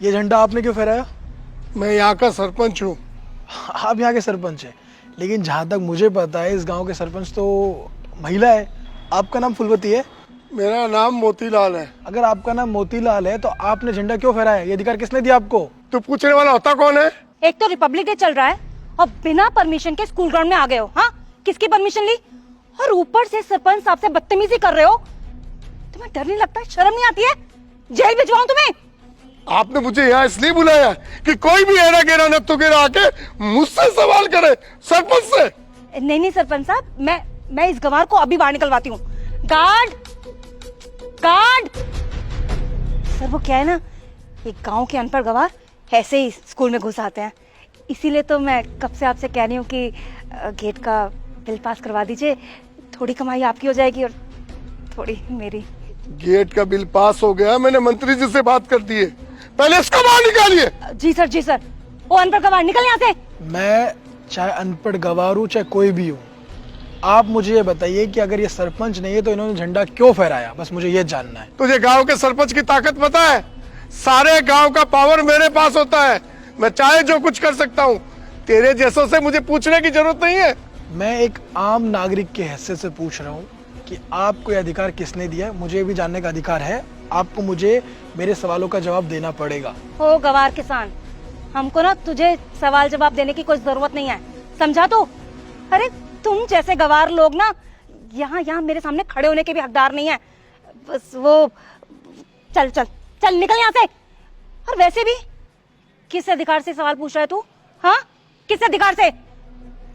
ये झंडा आपने क्यों फहराया? मैं यहाँ का सरपंच हूँ। आप यहाँ के सरपंच हैं, लेकिन जहाँ तक मुझे पता है इस गांव के सरपंच तो महिला है। आपका नाम फुलवती है? मेरा नाम मोतीलाल है। अगर आपका नाम मोतीलाल है तो आपने झंडा क्यों फहराया? ये अधिकार किसने दिया आपको? तो पूछने वाला होता कौन है? एक तो रिपब्लिक डे चल रहा है और बिना परमिशन के स्कूल ग्राउंड में आ गए हो। हाँ, किसकी परमिशन ली? और ऊपर से सरपंच साहब से बदतमीजी कर रहे हो। तुम्हें डर नहीं लगता? शर्म नहीं आती है? जेल भिजवाऊं तुम्हें? आपने मुझे यहाँ इसलिए बुलाया कि कोई भी एरा गेरा न तो गेरा आके मुझसे सवाल करे, सरपंच से? नहीं नहीं सरपंच साहब, मैं इस गंवार को अभी बाहर निकलवाती हूँ। Guard, guard! सर वो क्या है ना, एक गांव के अनपढ़ गंवार ऐसे ही स्कूल में घुस आते हैं, इसीलिए तो मैं कब से आपसे कह रही हूँ कि गेट का बिल पास करवा दीजिए। थोड़ी कमाई आपकी हो जाएगी और थोड़ी मेरी। गेट का बिल पास हो गया, मैंने मंत्री जी से बात कर दी है। पहले इसको बाहर निकालिए। जी सर, जी सर। वो अनपढ़ गंवार निकल यहाँ से। मैं चाहे अनपढ़ गंवार हूँ चाहे कोई भी हूँ, आप मुझे ये बताइए कि अगर ये सरपंच नहीं है तो इन्होंने झंडा क्यों फहराया? बस मुझे ये जानना है। तुझे गांव के सरपंच की ताकत पता है? सारे गांव का पावर मेरे पास होता है। मैं चाहे जो कुछ कर सकता हूँ। तेरे जैसों से मुझे पूछने की जरूरत नहीं है। मैं एक आम नागरिक के हैसियत से पूछ रहा हूँ कि आपको ये अधिकार किसने दिया है? मुझे भी जानने का अधिकार है। आपको मुझे मेरे सवालों का जवाब देना पड़ेगा। ओ गंवार किसान, हमको ना तुझे सवाल जवाब देने की कोई जरूरत नहीं है, समझा तू? अरे तुम जैसे गंवार लोग ना यहाँ मेरे सामने खड़े होने के भी हकदार नहीं है। बस वो चल चल चल निकल यहाँ से। और वैसे भी किस अधिकार से सवाल पूछ रहा है तू? हाँ, किस अधिकार से?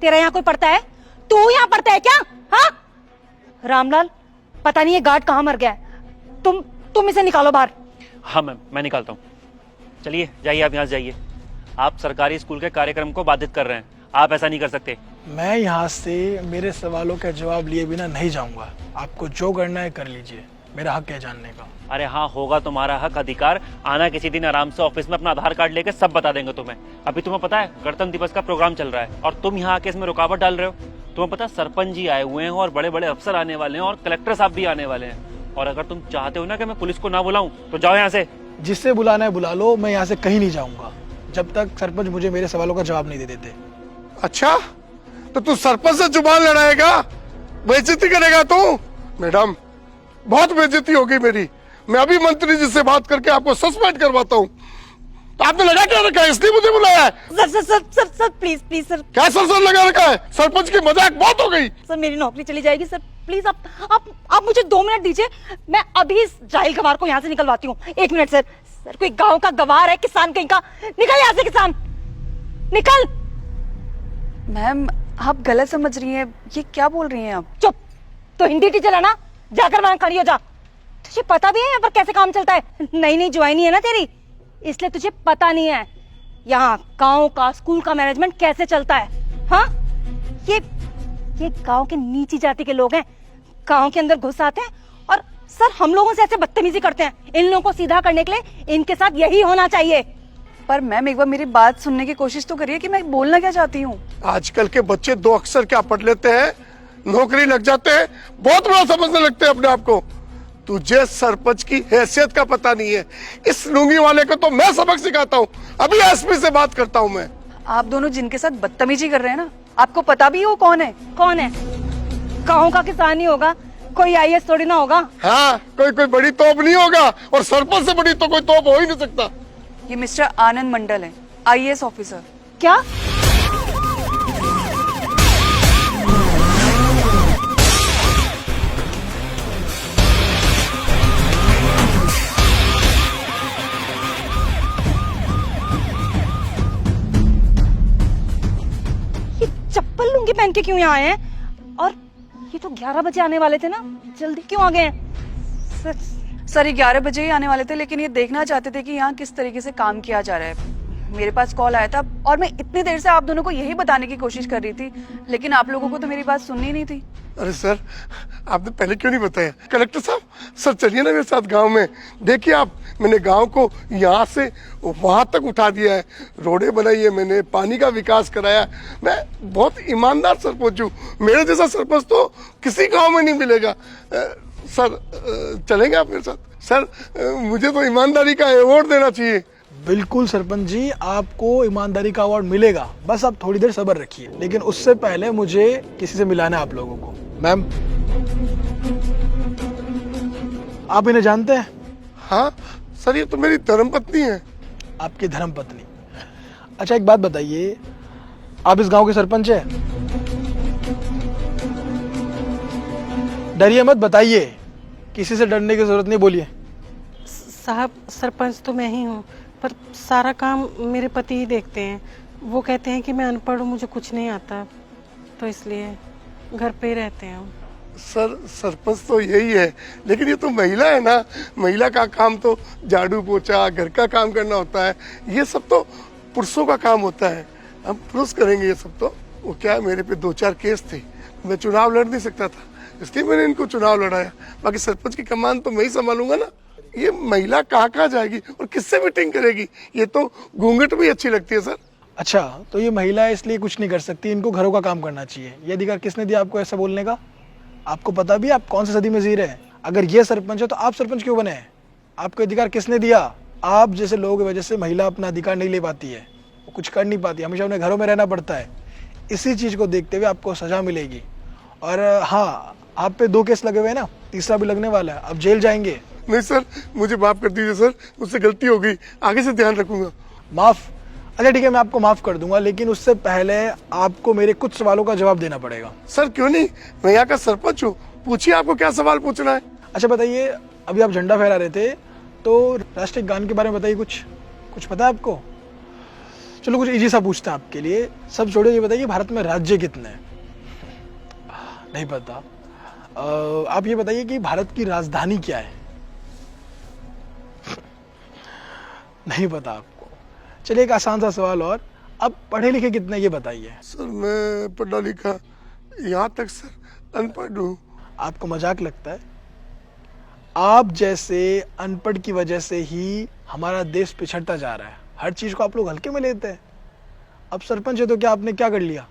तेरा यहाँ कोई पढ़ता है? तू यहाँ पढ़ता है क्या? हाँ रामलाल, पता नहीं ये गार्ड कहाँ मर गया है। तुम इसे निकालो बाहर। हाँ मैम, मैं निकालता हूँ। चलिए जाइए, आप यहाँ से जाइए। आप सरकारी स्कूल के कार्यक्रम को बाधित कर रहे हैं, आप ऐसा नहीं कर सकते। मैं यहाँ से मेरे सवालों का जवाब लिए बिना नहीं जाऊंगा। आपको जो करना है कर लीजिए, मेरा हक है जानने का। अरे हाँ, होगा तुम्हारा हक, अधिकार। आना किसी दिन आराम से ऑफिस में अपना आधार कार्ड लेके सब बता देंगे तुम्हें। अभी तुम्हें पता है गणतंत्र दिवस का प्रोग्राम चल रहा है और तुम यहाँ आके इसमें रुकावट डाल रहे हो। तुम्हें पता है सरपंच जी आए हुए हैं और बड़े बड़े अफसर आने वाले हैं और कलेक्टर साहब भी आने वाले हैं। और अगर तुम चाहते हो ना कि मैं पुलिस को ना बुलाऊं तो जाओ यहाँ से। जिससे बुलाना है बुला लो, मैं यहाँ से कहीं नहीं जाऊंगा जब तक सरपंच मुझे मेरे सवालों का जवाब नहीं दे देते। अच्छा, तो तू सरपंच से जुबान लड़ाएगा, बेइज्जती करेगा तू? मैडम, बहुत बेइज्जती होगी मेरी। मैं अभी मंत्री जी से बात करके आपको सस्पेंड करवाता हूँ। तो आपने लगा क्या रखा है? इसलिए मुझे बुलाया है? Sir please please sir. क्या सर लगा रखा है? सरपंच की मजाक बहुत हो गई। सर मेरी नौकरी चली जाएगी सर, प्लीज आप मुझे 2 मिनट दीजिए, मैं अभी इस जाहिल गंवार को यहाँ से निकलवाती हूँ। 1 मिनट सर। सर कोई गांव का गंवार है, किसान कहीं का। निकल यहाँ से किसान, निकल। मैम आप गलत समझ रही हैं, ये क्या बोल रही हैं आप? चुप। तो हिंदी टीचर है ना, जाकर वहां खड़ी हो जा। तुझे पता भी है यहाँ पर कैसे काम चलता है? नई ज्वाइनी है ना तेरी, इसलिए तुझे पता नहीं है यहाँ गांव का स्कूल का मैनेजमेंट कैसे चलता है। हाँ, ये गांव के नीची जाति के लोग हैं, गांव के अंदर घुस आते हैं और सर हम लोगों से ऐसे बदतमीजी करते हैं। इन लोगों को सीधा करने के लिए इनके साथ यही होना चाहिए। पर मैम एक बार मेरी बात सुनने की कोशिश तो करिए कि मैं बोलना क्या चाहती हूँ। आजकल के बच्चे 2 अक्षर क्या पढ़ लेते हैं, नौकरी लग जाते हैं, बहुत बड़ा समझने लगते हैं अपने आप को। तुझे सरपंच की हैसियत का पता नहीं है। इस लुंगी वाले को तो मैं सबक सिखाता हूँ। अभी एसपी से बात करता हूँ मैं। आप दोनों जिनके साथ बदतमीजी कर रहे हैं ना, आपको पता भी है वो कौन है? कौन है? गाँव का किसान ही होगा, कोई IAS थोड़ी ना होगा। हाँ, कोई बड़ी तोप नहीं होगा और सरपंच से बड़ी तो कोई तोप हो ही नहीं सकता। ये मिस्टर आनंद मंडल है, IAS ऑफिसर। क्या? ये चप्पल लुंगी पहन के क्यों यहाँ आए हैं? और ये तो 11 बजे आने वाले थे ना, जल्दी क्यों आ गए हैं? सर 11 बजे ही आने वाले थे, लेकिन ये देखना चाहते थे कि यहाँ किस तरीके से काम किया जा रहा है। मेरे पास कॉल आया था और मैं इतनी देर से आप दोनों को यही बताने की कोशिश कर रही थी, लेकिन आप लोगों को तो मेरी बात सुननी नहीं थी। अरे सर, आपने पहले क्यों नहीं बताया? कलेक्टर साहब, सर चलिए ना मेरे साथ गांव में। देखिए आप, मैंने गांव को यहाँ से वहां तक उठा दिया है, रोडें बनाई है मैंने, पानी का विकास कराया। मैं बहुत ईमानदार सरपंच हूँ। मेरे जैसा सरपंच तो किसी गांव में नहीं मिलेगा। सर चलेंगे आप मेरे साथ? सर मुझे तो ईमानदारी का अवार्ड देना चाहिए। बिल्कुल सरपंच जी, आपको ईमानदारी का अवार्ड मिलेगा, बस आप थोड़ी देर सब्र रखिए। लेकिन उससे पहले मुझे किसी से मिलाना है आप लोगों को। मैम, आप इन्हें जानते हैं? हाँ सर, ये तो मेरी धर्मपत्नी है। आपकी धर्मपत्नी? अच्छा एक बात बताइए, आप इस गांव के सरपंच हैं? डरिए मत, बताइए, किसी से डरने की जरूरत नहीं, बोलिए। साहब सरपंच तो मैं ही हूँ, पर सारा काम मेरे पति ही देखते हैं। वो कहते हैं कि मैं अनपढ़ हूँ, मुझे कुछ नहीं आता, तो इसलिए घर पे ही रहते हैं। सर सरपंच तो यही है, लेकिन ये तो महिला है ना, महिला का काम तो झाड़ू पोछा घर का काम करना होता है, ये सब तो पुरुषों का काम होता है। हम पुरुष करेंगे ये सब तो। वो क्या है, मेरे पे 2-4 केस थे, मैं चुनाव लड़ नहीं सकता था, इसलिए मैंने इनको चुनाव लड़ाया। बाकी सरपंच की कमान तो मैं ही संभालूंगा ना। ये महिला कहाँ जाएगी और किससे मीटिंग करेगी? ये तो घूंघट भी अच्छी लगती है सर। अच्छा, तो ये महिला है इसलिए कुछ नहीं कर सकती, इनको घरों का काम करना चाहिए। ये अधिकार किसने दिया आपको ऐसा बोलने का? आपको पता भी आप कौन सी सदी में जी रहे हैं? अगर ये सरपंच है तो आप सरपंच क्यों बने हैं? आपको अधिकार किसने दिया? आप जैसे लोगों की वजह से महिला अपना अधिकार नहीं ले पाती है, वो कुछ कर नहीं पाती, हमेशा उन्हें घरों में रहना पड़ता है। इसी चीज को देखते हुए आपको सजा मिलेगी। और हाँ, आप पे 2 केस लगे हुए हैं ना, तीसरा भी लगने वाला है, अब जेल जाएंगे। नहीं सर, मुझे माफ कर दीजिए सर, मुझसे गलती हो गई, आगे से ध्यान रखूंगा। माफ? अच्छा ठीक है, मैं आपको माफ कर दूंगा, लेकिन उससे पहले आपको मेरे कुछ सवालों का जवाब देना पड़ेगा। सर क्यों नहीं, मैं यहाँ का सरपंच हूँ, पूछिए आपको क्या सवाल पूछना है। अच्छा बताइए, अभी आप झंडा फहरा रहे थे, तो राष्ट्रीय गान के बारे में बताइए, कुछ पता है आपको? चलो कुछ इजी सा पूछता है आपके लिए, सब छोड़िए, ये बताइए भारत में राज्य कितने हैं? नहीं पता। आप ये बताइए कि भारत की राजधानी क्या है? नहीं पता आपको। चलिए एक आसान सा सवाल और, अब पढ़े लिखे कितने ये बताइए। सर मैं पढ़ा लिखा यहाँ तक सर अनपढ़ हूँ। आपको मजाक लगता है? आप जैसे अनपढ़ की वजह से ही हमारा देश पिछड़ता जा रहा है। हर चीज को आप लोग हल्के में लेते हैं। अब सरपंच है तो क्या आपने क्या कर लिया?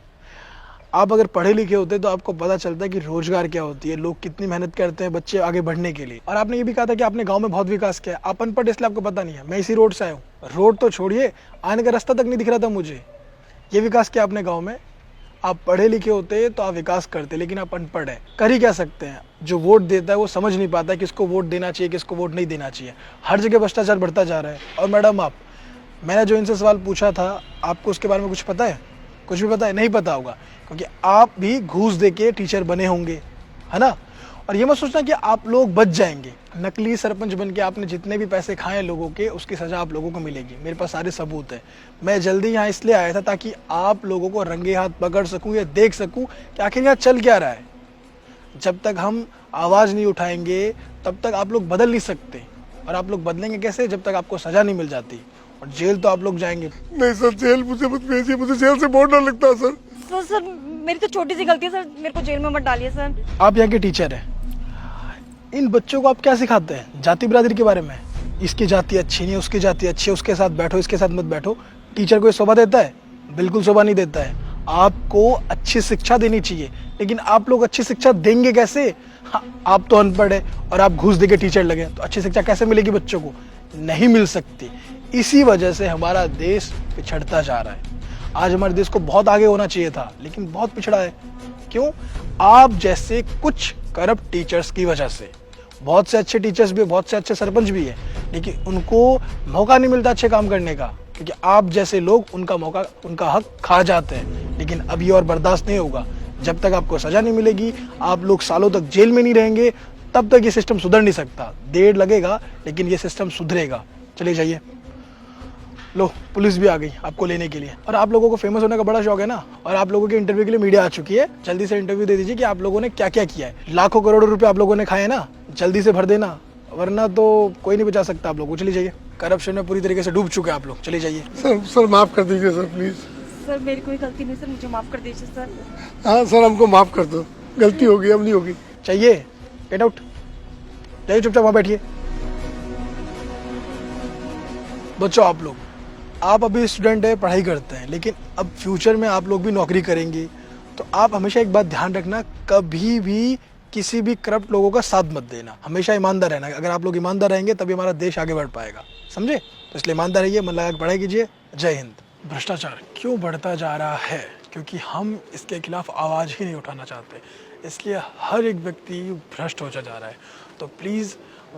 आप अगर पढ़े लिखे होते तो आपको पता चलता है कि रोजगार क्या होती है, लोग कितनी मेहनत करते हैं बच्चे आगे बढ़ने के लिए। और आपने ये भी कहा था कि आपने गांव में बहुत विकास किया है। आप अनपढ़ इसलिए आपको पता नहीं है। मैं इसी रोड से आया हूँ, रोड तो छोड़िए, आने का रास्ता तक नहीं दिख रहा था मुझे। ये विकास किया आपने गाँव में। आप पढ़े लिखे होते तो आप विकास करते, लेकिन आप अनपढ़ है, कर ही क्या सकते हैं? जो वोट देता है वो समझ नहीं पाता है किसको वोट देना चाहिए, किसको वोट नहीं देना चाहिए। हर जगह भ्रष्टाचार बढ़ता जा रहा है। और मैडम, मैंने जो इनसे सवाल पूछा था, आपको उसके बारे में कुछ पता है? कुछ भी पता है? नहीं पता होगा, क्योंकि आप भी घूस दे के टीचर बने होंगे, है ना? और ये मत सोचना कि आप लोग बच जाएंगे। नकली सरपंच बन के आपने जितने भी पैसे खाए लोगों के, उसकी सजा आप लोगों को मिलेगी। मेरे पास सारे सबूत है। मैं जल्दी यहाँ इसलिए आया था ताकि आप लोगों को रंगे हाथ पकड़ सकूं या देख सकूं कि आखिर यहाँ चल क्या रहा है। जब तक हम आवाज नहीं उठाएंगे तब तक आप लोग बदल नहीं सकते। और आप लोग बदलेंगे कैसे? जब तक आपको सजा नहीं मिल जाती। और जेल तो आप लोग जाएंगे। नहीं सर, जेल मुझे मत भेजिए, मुझे जेल से बहुत डर लगता है सर। सर मेरी तो छोटी सी गलती है सर, मेरे को जेल में मत डालिए सर। आप यहाँ के टीचर हैं, इन बच्चों को आप क्या सिखाते हैं? जाति बिरादरी के बारे में, इसकी जाति अच्छी नहीं, उसकी जाति अच्छी है, उसके साथ बैठो, इसके साथ मत बैठो। टीचर को ये शोभा देता है? बिल्कुल शोभा नहीं देता है। आपको अच्छी शिक्षा देनी चाहिए, लेकिन आप लोग अच्छी शिक्षा देंगे कैसे? आप तो अनपढ़ है और आप घूस देके टीचर लगे, तो अच्छी शिक्षा कैसे मिलेगी बच्चों को? नहीं मिल सकती। इसी वजह से हमारा देश पिछड़ता जा रहा है। आज हमारे देश को बहुत आगे होना चाहिए था, लेकिन बहुत पिछड़ा है। क्यों? आप जैसे कुछ करप्ट टीचर्स की वजह से। बहुत से अच्छे टीचर्स भी, बहुत से अच्छे सरपंच भी है, लेकिन उनको मौका नहीं मिलता अच्छे काम करने का, क्योंकि आप जैसे लोग उनका मौका, उनका हक खा जाते हैं। लेकिन अब ये और बर्दाश्त नहीं होगा। जब तक आपको सजा नहीं मिलेगी, आप लोग सालों तक जेल में नहीं रहेंगे, तब तक ये सिस्टम सुधर नहीं सकता। देर लगेगा, लेकिन ये सिस्टम सुधरेगा। चलिए जाइए। लो, पुलिस भी आ गई आपको लेने के लिए। और आप लोगों को फेमस होने का बड़ा शौक है ना, और आप लोगों के इंटरव्यू के लिए मीडिया आ चुकी है। जल्दी से इंटरव्यू दे दीजिए कि आप लोगों ने क्या क्या किया है। लाखों करोड़ों रुपए आप लोगों ने खाए ना, जल्दी से भर देना, वरना तो कोई नहीं बचा सकता आप लोगों को। चलिए जाइए, करप्शन में पूरी तरीके से डूब चुके हैं आप लोग। चलिए जाइए। सर माफ कर दीजिए सर, प्लीज। सर मेरी कोई गलती नहीं सर, मुझे माफ कर दीजिए सर। हाँ सर, हमको माफ कर दो, गलती होगी, अब नहीं होगी। चाहिए, गेट आउट। जाइए, चुपचाप वहां बैठिए। बच्चों, आप अभी स्टूडेंट है, पढ़ाई करते हैं, लेकिन अब फ्यूचर में आप लोग भी नौकरी करेंगे, तो आप हमेशा एक बात ध्यान रखना, कभी भी किसी भी करप्ट लोगों का साथ मत देना। हमेशा ईमानदार रहना। अगर आप लोग ईमानदार रहेंगे तभी हमारा देश आगे बढ़ पाएगा। समझे? तो इसलिए ईमानदार रहिए, मन लगा के पढ़ाई कीजिए। जय हिंद। भ्रष्टाचार क्यों बढ़ता जा रहा है? क्योंकि हम इसके खिलाफ आवाज़ ही नहीं उठाना चाहते, इसलिए हर एक व्यक्ति भ्रष्ट होता जा रहा है। तो प्लीज़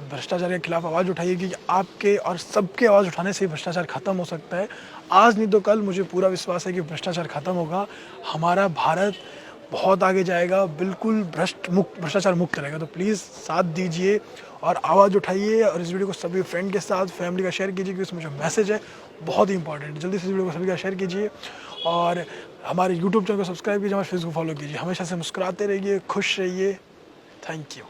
भ्रष्टाचार के खिलाफ आवाज़ उठाइए, क्योंकि आपके और सबके आवाज़ उठाने से भ्रष्टाचार ख़त्म हो सकता है। आज नहीं तो कल मुझे पूरा विश्वास है कि भ्रष्टाचार ख़त्म होगा, हमारा भारत बहुत आगे जाएगा, बिल्कुल भ्रष्टाचार मुक्त रहेगा। तो प्लीज़ साथ दीजिए और आवाज़ उठाइए, और इस वीडियो को सभी फ्रेंड के साथ, फैमिली का शेयर कीजिए, क्योंकि इसमें जो मैसेज है बहुत ही इंपॉर्टेंट है। जल्दी से इस वीडियो को सभी का शेयर कीजिए और हमारे यूट्यूब चैनल को सब्सक्राइब कीजिए, हमारे फेसबुक फॉलो कीजिए। हमेशा से मुस्कुराते रहिए, खुश रहिए। Thank you.